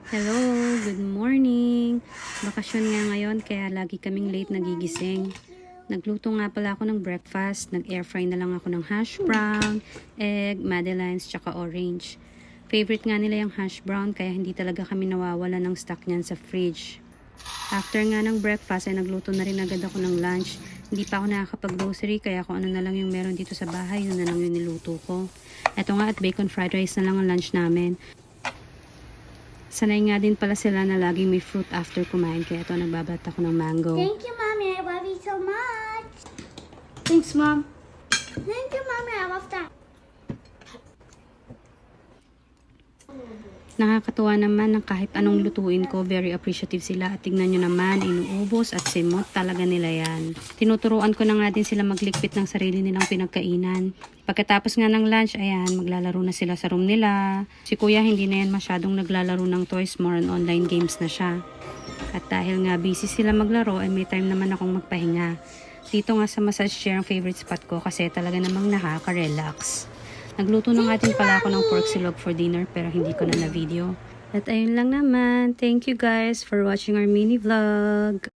Hello, good morning. Bakasyon nga ngayon kaya lagi kaming late nagigising. Nagluto nga pala ako ng breakfast. Nag-air fry na lang ako ng hash brown, egg, madeleines, tsaka orange. Favorite nga nila yung hash brown kaya hindi talaga kami nawawala ng stock niyan sa fridge. After nga ng breakfast ay nagluto na rin agad ako ng lunch. Hindi pa ako nakakapag-grocery kaya kung ano na lang yung meron dito sa bahay, yun na lang yung niluto ko. Eto nga at bacon fried rice na lang ang lunch namin. Sanay nga din pala sila na laging may fruit after kumain. Kaya ito, nagbabat ako ng mango. Thank you, Mommy. I love you so much. Thanks, Mom. Thank you, Mommy. I love that. Nakakatuwa naman ng kahit anong lutuin ko, very appreciative sila. At tignan nyo naman, inuubos at simot talaga nila yan. Tinuturuan ko na nga din sila maglikpit ng sarili nilang pinagkainan. Pagkatapos nga ng lunch, ayan, maglalaro na sila sa room nila. Si kuya hindi na yan masyadong naglalaro ng toys, more on online games na siya. At dahil nga busy sila maglaro, ay may time naman akong magpahinga. Dito nga sa massage chair ang favorite spot ko kasi talaga namang nakaka-relax. Nagluto na nga din pala ako ng pork silog for dinner pero hindi ko na video. At ayun lang naman. Thank you guys for watching our mini vlog.